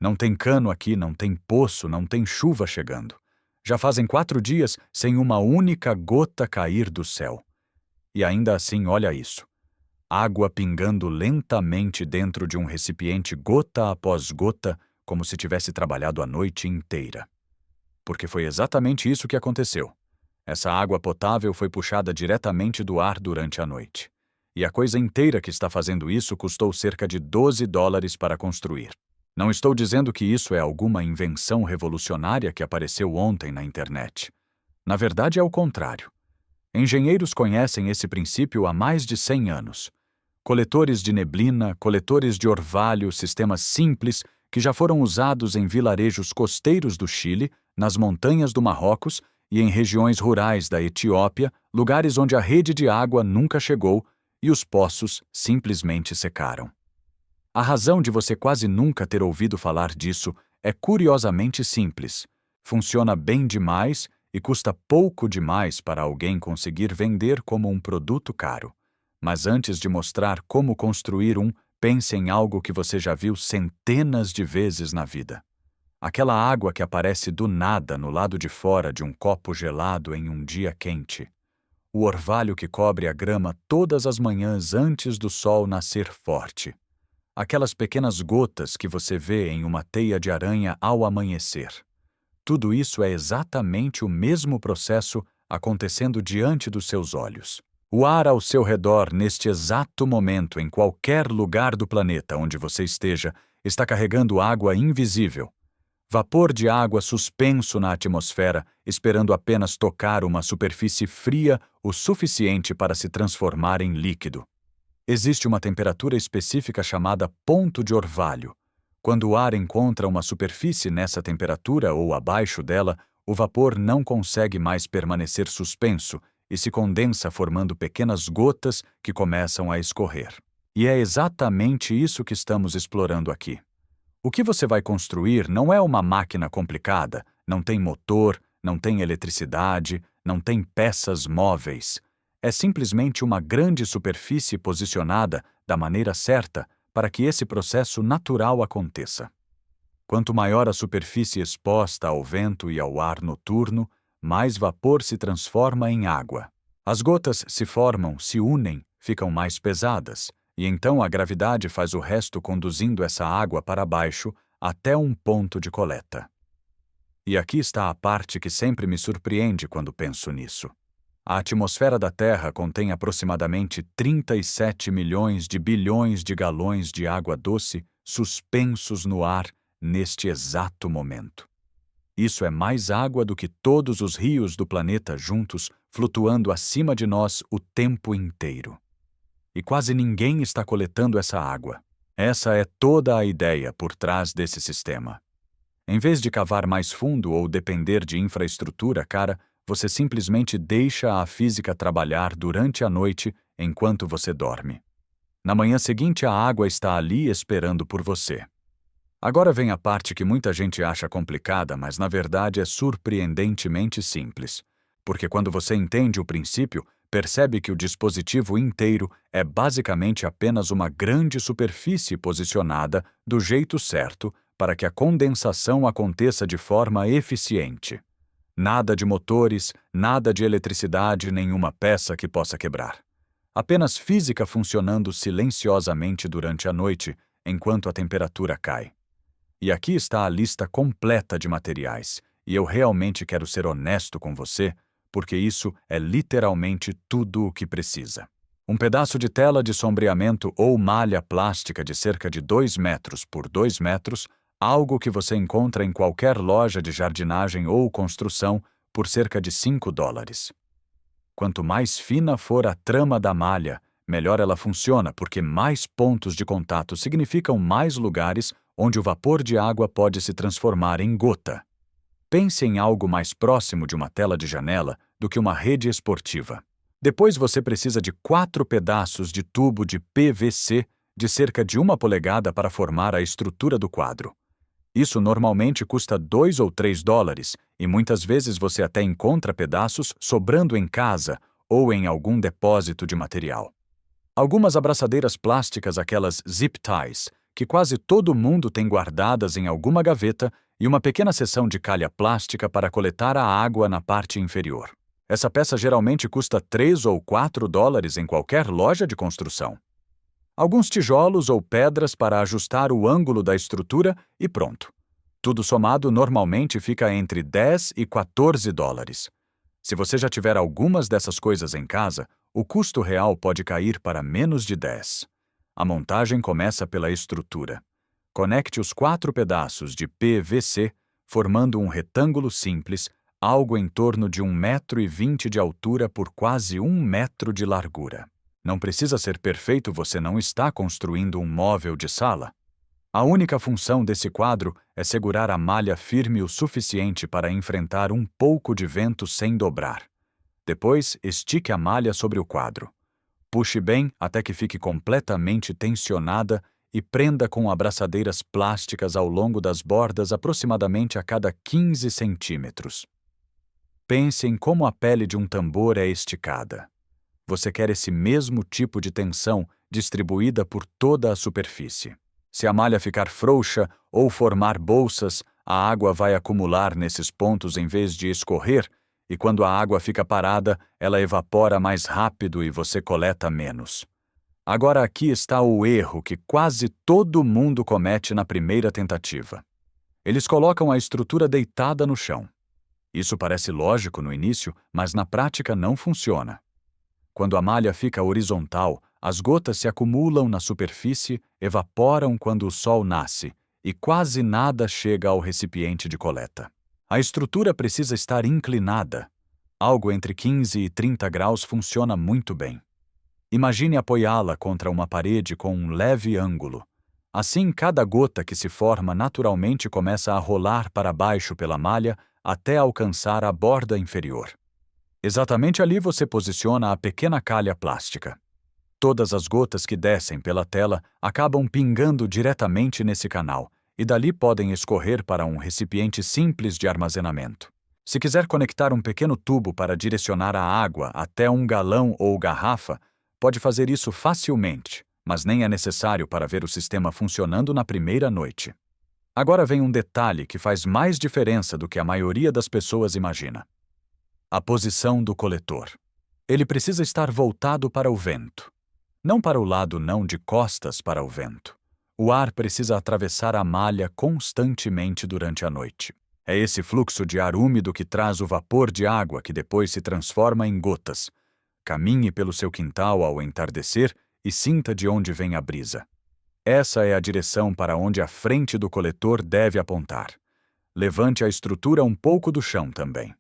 Não tem cano aqui, não tem poço, não tem chuva chegando. Já fazem 4 dias sem uma única gota cair do céu. E ainda assim, olha isso. Água pingando lentamente dentro de um recipiente gota após gota, como se tivesse trabalhado a noite inteira. Porque foi exatamente isso que aconteceu. Essa água potável foi puxada diretamente do ar durante a noite. E a coisa inteira que está fazendo isso custou cerca de $12 para construir. Não estou dizendo que isso é alguma invenção revolucionária que apareceu ontem na internet. Na verdade, é o contrário. Engenheiros conhecem esse princípio há mais de 100 anos. Coletores de neblina, coletores de orvalho, sistemas simples que já foram usados em vilarejos costeiros do Chile, nas montanhas do Marrocos e em regiões rurais da Etiópia, lugares onde a rede de água nunca chegou e os poços simplesmente secaram. A razão de você quase nunca ter ouvido falar disso é curiosamente simples. Funciona bem demais e custa pouco demais para alguém conseguir vender como um produto caro. Mas antes de mostrar como construir pense em algo que você já viu centenas de vezes na vida. Aquela água que aparece do nada no lado de fora de um copo gelado em um dia quente. O orvalho que cobre a grama todas as manhãs antes do sol nascer forte. Aquelas pequenas gotas que você vê em uma teia de aranha ao amanhecer. Tudo isso é exatamente o mesmo processo acontecendo diante dos seus olhos. O ar ao seu redor, neste exato momento, em qualquer lugar do planeta onde você esteja, está carregando água invisível. Vapor de água suspenso na atmosfera, esperando apenas tocar uma superfície fria o suficiente para se transformar em líquido. Existe uma temperatura específica chamada ponto de orvalho. Quando o ar encontra uma superfície nessa temperatura ou abaixo dela, o vapor não consegue mais permanecer suspenso e se condensa formando pequenas gotas que começam a escorrer. E é exatamente isso que estamos explorando aqui. O que você vai construir não é uma máquina complicada, não tem motor, não tem eletricidade, não tem peças móveis. É simplesmente uma grande superfície posicionada da maneira certa para que esse processo natural aconteça. Quanto maior a superfície exposta ao vento e ao ar noturno, mais vapor se transforma em água. As gotas se formam, se unem, ficam mais pesadas, e então a gravidade faz o resto conduzindo essa água para baixo até um ponto de coleta. E aqui está a parte que sempre me surpreende quando penso nisso. A atmosfera da Terra contém aproximadamente 37 milhões de bilhões de galões de água doce suspensos no ar neste exato momento. Isso é mais água do que todos os rios do planeta juntos flutuando acima de nós o tempo inteiro. E quase ninguém está coletando essa água. Essa é toda a ideia por trás desse sistema. Em vez de cavar mais fundo ou depender de infraestrutura cara, você simplesmente deixa a física trabalhar durante a noite enquanto você dorme. Na manhã seguinte, a água está ali esperando por você. Agora vem a parte que muita gente acha complicada, mas na verdade é surpreendentemente simples. Porque quando você entende o princípio, percebe que o dispositivo inteiro é basicamente apenas uma grande superfície posicionada do jeito certo para que a condensação aconteça de forma eficiente. Nada de motores, nada de eletricidade, nenhuma peça que possa quebrar. Apenas física funcionando silenciosamente durante a noite, enquanto a temperatura cai. E aqui está a lista completa de materiais, e eu realmente quero ser honesto com você, porque isso é literalmente tudo o que precisa. Um pedaço de tela de sombreamento ou malha plástica de cerca de 2 metros por 2 metros, algo que você encontra em qualquer loja de jardinagem ou construção por cerca de $5. Quanto mais fina for a trama da malha, melhor ela funciona, porque mais pontos de contato significam mais lugares onde o vapor de água pode se transformar em gota. Pense em algo mais próximo de uma tela de janela do que uma rede esportiva. Depois você precisa de 4 pedaços de tubo de PVC de cerca de 1 polegada para formar a estrutura do quadro. Isso normalmente custa $2 ou $3 e muitas vezes você até encontra pedaços sobrando em casa ou em algum depósito de material. Algumas abraçadeiras plásticas, aquelas zip ties, que quase todo mundo tem guardadas em alguma gaveta e uma pequena seção de calha plástica para coletar a água na parte inferior. Essa peça geralmente custa 3 ou 4 dólares em qualquer loja de construção. Alguns tijolos ou pedras para ajustar o ângulo da estrutura e pronto. Tudo somado normalmente fica entre 10 e 14 dólares. Se você já tiver algumas dessas coisas em casa, o custo real pode cair para menos de 10. A montagem começa pela estrutura. Conecte os 4 pedaços de PVC, formando um retângulo simples, algo em torno de 1,20 m de altura por quase 1 metro de largura. Não precisa ser perfeito, você não está construindo um móvel de sala. A única função desse quadro é segurar a malha firme o suficiente para enfrentar um pouco de vento sem dobrar. Depois, estique a malha sobre o quadro. Puxe bem até que fique completamente tensionada e prenda com abraçadeiras plásticas ao longo das bordas aproximadamente a cada 15 centímetros. Pense em como a pele de um tambor é esticada. Você quer esse mesmo tipo de tensão distribuída por toda a superfície. Se a malha ficar frouxa ou formar bolsas, a água vai acumular nesses pontos em vez de escorrer, e quando a água fica parada, ela evapora mais rápido e você coleta menos. Agora aqui está o erro que quase todo mundo comete na primeira tentativa. Eles colocam a estrutura deitada no chão. Isso parece lógico no início, mas na prática não funciona. Quando a malha fica horizontal, as gotas se acumulam na superfície, evaporam quando o sol nasce, e quase nada chega ao recipiente de coleta. A estrutura precisa estar inclinada. Algo entre 15 e 30 graus funciona muito bem. Imagine apoiá-la contra uma parede com um leve ângulo. Assim, cada gota que se forma naturalmente começa a rolar para baixo pela malha até alcançar a borda inferior. Exatamente ali você posiciona a pequena calha plástica. Todas as gotas que descem pela tela acabam pingando diretamente nesse canal, e dali podem escorrer para um recipiente simples de armazenamento. Se quiser conectar um pequeno tubo para direcionar a água até um galão ou garrafa, pode fazer isso facilmente, mas nem é necessário para ver o sistema funcionando na primeira noite. Agora vem um detalhe que faz mais diferença do que a maioria das pessoas imagina. A posição do coletor. Ele precisa estar voltado para o vento. Não para o lado não de costas para o vento. O ar precisa atravessar a malha constantemente durante a noite. É esse fluxo de ar úmido que traz o vapor de água que depois se transforma em gotas. Caminhe pelo seu quintal ao entardecer e sinta de onde vem a brisa. Essa é a direção para onde a frente do coletor deve apontar. Levante a estrutura um pouco do chão também.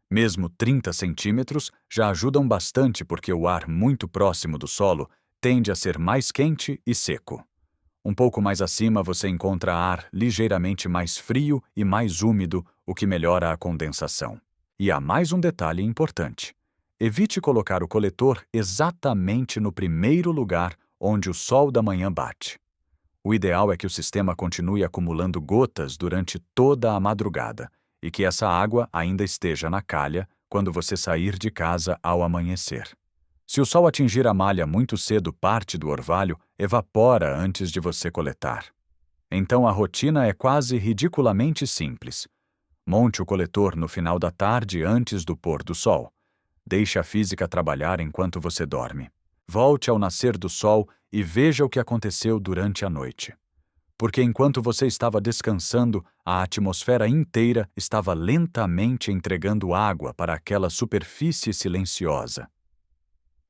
Mesmo 30 centímetros já ajudam bastante porque o ar muito próximo do solo tende a ser mais quente e seco. Um pouco mais acima você encontra ar ligeiramente mais frio e mais úmido, o que melhora a condensação. E há mais um detalhe importante. Evite colocar o coletor exatamente no primeiro lugar onde o sol da manhã bate. O ideal é que o sistema continue acumulando gotas durante toda a madrugada e que essa água ainda esteja na calha quando você sair de casa ao amanhecer. Se o sol atingir a malha muito cedo, parte do orvalho evapora antes de você coletar. Então a rotina é quase ridiculamente simples. Monte o coletor no final da tarde antes do pôr do sol. Deixe a física trabalhar enquanto você dorme. Volte ao nascer do sol e veja o que aconteceu durante a noite. Porque enquanto você estava descansando, a atmosfera inteira estava lentamente entregando água para aquela superfície silenciosa.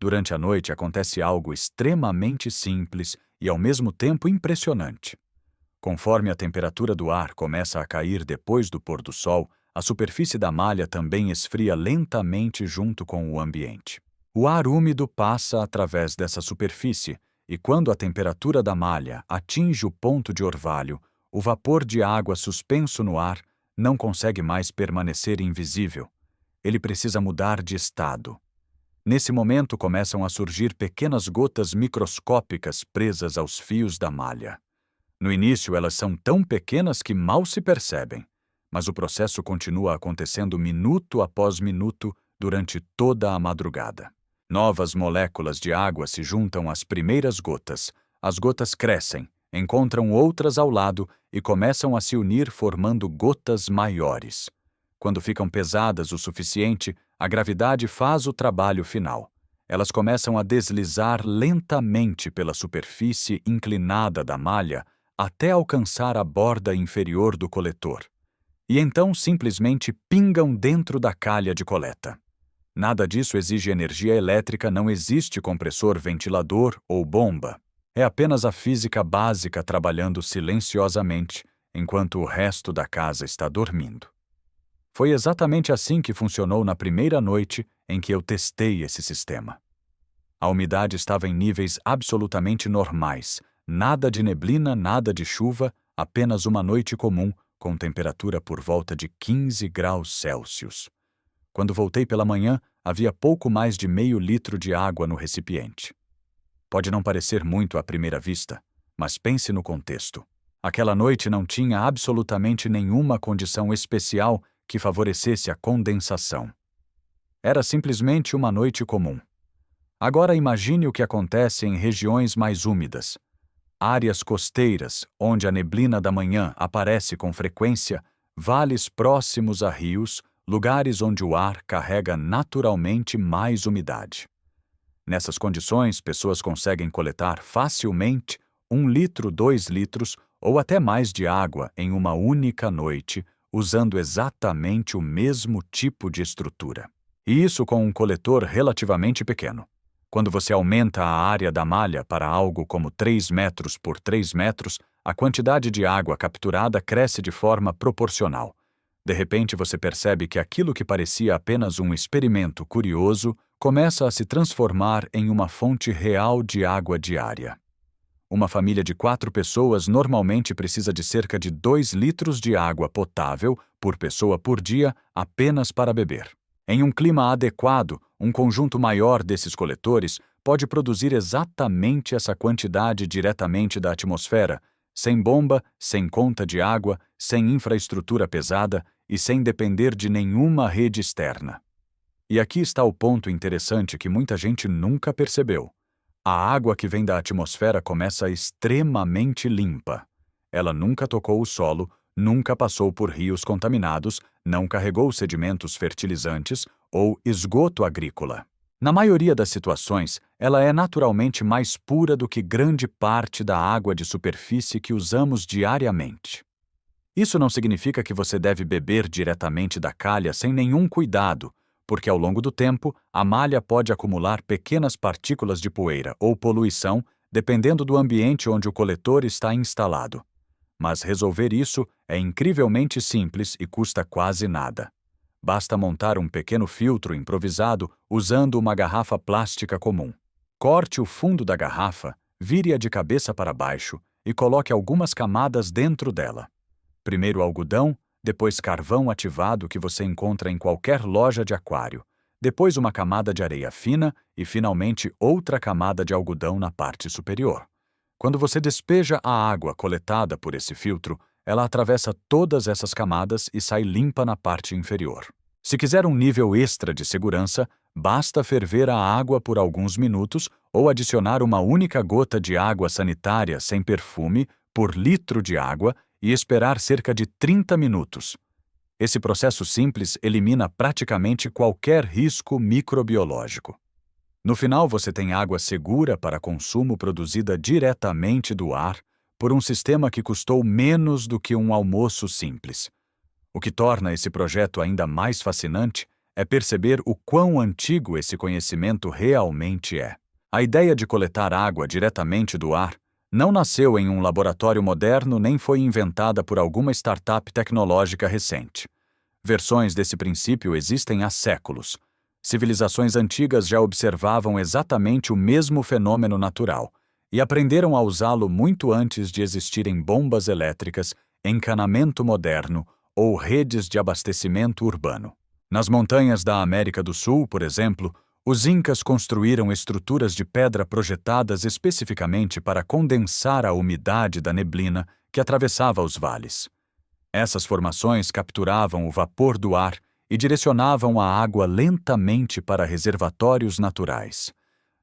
Durante a noite acontece algo extremamente simples e ao mesmo tempo impressionante. Conforme a temperatura do ar começa a cair depois do pôr do sol, a superfície da malha também esfria lentamente junto com o ambiente. O ar úmido passa através dessa superfície, e quando a temperatura da malha atinge o ponto de orvalho, o vapor de água suspenso no ar não consegue mais permanecer invisível. Ele precisa mudar de estado. Nesse momento começam a surgir pequenas gotas microscópicas presas aos fios da malha. No início elas são tão pequenas que mal se percebem, mas o processo continua acontecendo minuto após minuto durante toda a madrugada. Novas moléculas de água se juntam às primeiras gotas. As gotas crescem, encontram outras ao lado e começam a se unir formando gotas maiores. Quando ficam pesadas o suficiente, a gravidade faz o trabalho final. Elas começam a deslizar lentamente pela superfície inclinada da malha até alcançar a borda inferior do coletor. E então simplesmente pingam dentro da calha de coleta. Nada disso exige energia elétrica, não existe compressor, ventilador ou bomba. É apenas a física básica trabalhando silenciosamente, enquanto o resto da casa está dormindo. Foi exatamente assim que funcionou na primeira noite em que eu testei esse sistema. A umidade estava em níveis absolutamente normais, nada de neblina, nada de chuva, apenas uma noite comum, com temperatura por volta de 15 graus Celsius. Quando voltei pela manhã, havia pouco mais de meio litro de água no recipiente. Pode não parecer muito à primeira vista, mas pense no contexto. Aquela noite não tinha absolutamente nenhuma condição especial que favorecesse a condensação. Era simplesmente uma noite comum. Agora imagine o que acontece em regiões mais úmidas. Áreas costeiras, onde a neblina da manhã aparece com frequência, vales próximos a rios, lugares onde o ar carrega naturalmente mais umidade. Nessas condições, pessoas conseguem coletar facilmente 1 litro, 2 litros ou até mais de água em uma única noite, usando exatamente o mesmo tipo de estrutura. E isso com um coletor relativamente pequeno. Quando você aumenta a área da malha para algo como 3 metros por 3 metros, a quantidade de água capturada cresce de forma proporcional. De repente você percebe que aquilo que parecia apenas um experimento curioso começa a se transformar em uma fonte real de água diária. Uma família de 4 pessoas normalmente precisa de cerca de 2 litros de água potável por pessoa por dia apenas para beber. Em um clima adequado, um conjunto maior desses coletores pode produzir exatamente essa quantidade diretamente da atmosfera, sem bomba, sem conta de água, sem infraestrutura pesada e sem depender de nenhuma rede externa. E aqui está o ponto interessante que muita gente nunca percebeu. A água que vem da atmosfera começa extremamente limpa. Ela nunca tocou o solo, nunca passou por rios contaminados, não carregou sedimentos fertilizantes ou esgoto agrícola. Na maioria das situações, ela é naturalmente mais pura do que grande parte da água de superfície que usamos diariamente. Isso não significa que você deve beber diretamente da calha sem nenhum cuidado, porque ao longo do tempo, a malha pode acumular pequenas partículas de poeira ou poluição, dependendo do ambiente onde o coletor está instalado. Mas resolver isso é incrivelmente simples e custa quase nada. Basta montar um pequeno filtro improvisado usando uma garrafa plástica comum. Corte o fundo da garrafa, vire-a de cabeça para baixo e coloque algumas camadas dentro dela. Primeiro algodão, depois carvão ativado que você encontra em qualquer loja de aquário, depois uma camada de areia fina e, finalmente, outra camada de algodão na parte superior. Quando você despeja a água coletada por esse filtro, ela atravessa todas essas camadas e sai limpa na parte inferior. Se quiser um nível extra de segurança, basta ferver a água por alguns minutos ou adicionar uma única gota de água sanitária sem perfume por litro de água e esperar cerca de 30 minutos. Esse processo simples elimina praticamente qualquer risco microbiológico. No final, você tem água segura para consumo produzida diretamente do ar por um sistema que custou menos do que um almoço simples. O que torna esse projeto ainda mais fascinante é perceber o quão antigo esse conhecimento realmente é. A ideia de coletar água diretamente do ar não nasceu em um laboratório moderno nem foi inventada por alguma startup tecnológica recente. Versões desse princípio existem há séculos. Civilizações antigas já observavam exatamente o mesmo fenômeno natural e aprenderam a usá-lo muito antes de existirem bombas elétricas, encanamento moderno ou redes de abastecimento urbano. Nas montanhas da América do Sul, por exemplo, os incas construíram estruturas de pedra projetadas especificamente para condensar a umidade da neblina que atravessava os vales. Essas formações capturavam o vapor do ar e direcionavam a água lentamente para reservatórios naturais.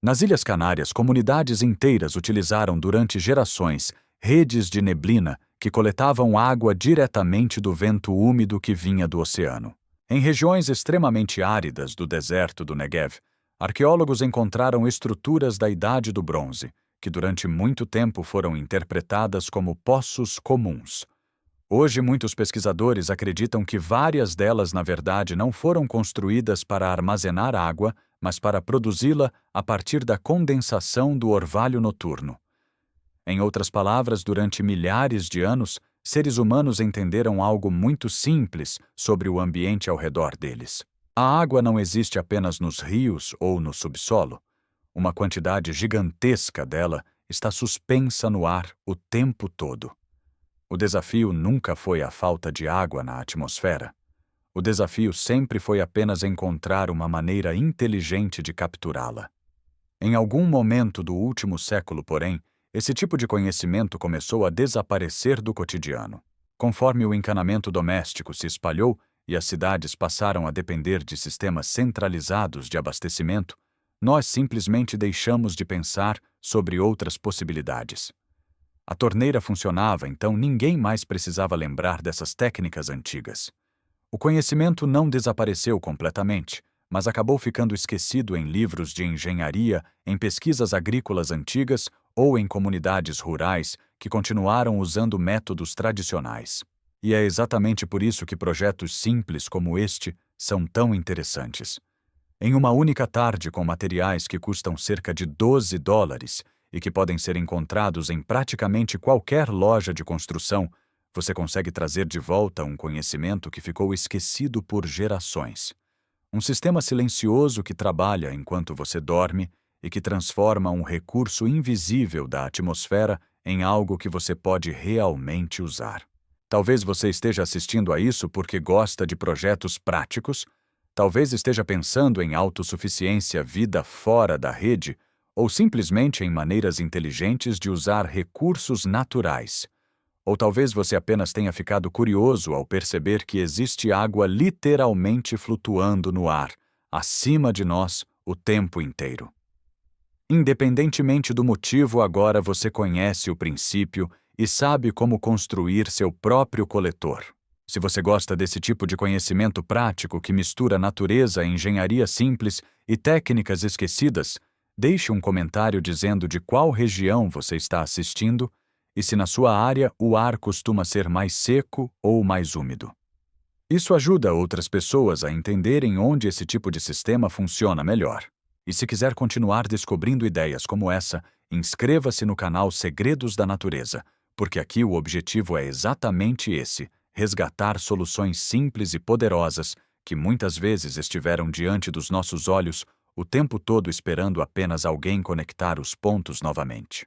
Nas Ilhas Canárias, comunidades inteiras utilizaram durante gerações redes de neblina que coletavam água diretamente do vento úmido que vinha do oceano. Em regiões extremamente áridas do deserto do Negev, arqueólogos encontraram estruturas da Idade do Bronze, que durante muito tempo foram interpretadas como poços comuns. Hoje, muitos pesquisadores acreditam que várias delas, na verdade, não foram construídas para armazenar água, mas para produzi-la a partir da condensação do orvalho noturno. Em outras palavras, durante milhares de anos, seres humanos entenderam algo muito simples sobre o ambiente ao redor deles. A água não existe apenas nos rios ou no subsolo. Uma quantidade gigantesca dela está suspensa no ar o tempo todo. O desafio nunca foi a falta de água na atmosfera. O desafio sempre foi apenas encontrar uma maneira inteligente de capturá-la. Em algum momento do último século, porém, esse tipo de conhecimento começou a desaparecer do cotidiano. Conforme o encanamento doméstico se espalhou e as cidades passaram a depender de sistemas centralizados de abastecimento, nós simplesmente deixamos de pensar sobre outras possibilidades. A torneira funcionava, então ninguém mais precisava lembrar dessas técnicas antigas. O conhecimento não desapareceu completamente, mas acabou ficando esquecido em livros de engenharia, em pesquisas agrícolas antigas ou em comunidades rurais que continuaram usando métodos tradicionais. E é exatamente por isso que projetos simples como este são tão interessantes. Em uma única tarde com materiais que custam cerca de $12 e que podem ser encontrados em praticamente qualquer loja de construção, você consegue trazer de volta um conhecimento que ficou esquecido por gerações. Um sistema silencioso que trabalha enquanto você dorme e que transforma um recurso invisível da atmosfera em algo que você pode realmente usar. Talvez você esteja assistindo a isso porque gosta de projetos práticos, talvez esteja pensando em autossuficiência, vida fora da rede, ou simplesmente em maneiras inteligentes de usar recursos naturais. Ou talvez você apenas tenha ficado curioso ao perceber que existe água literalmente flutuando no ar, acima de nós, o tempo inteiro. Independentemente do motivo, agora você conhece o princípio e sabe como construir seu próprio coletor. Se você gosta desse tipo de conhecimento prático que mistura natureza, engenharia simples e técnicas esquecidas, deixe um comentário dizendo de qual região você está assistindo e se na sua área o ar costuma ser mais seco ou mais úmido. Isso ajuda outras pessoas a entenderem onde esse tipo de sistema funciona melhor. E se quiser continuar descobrindo ideias como essa, inscreva-se no canal Segredos da Natureza, porque aqui o objetivo é exatamente esse: resgatar soluções simples e poderosas que muitas vezes estiveram diante dos nossos olhos o tempo todo esperando apenas alguém conectar os pontos novamente.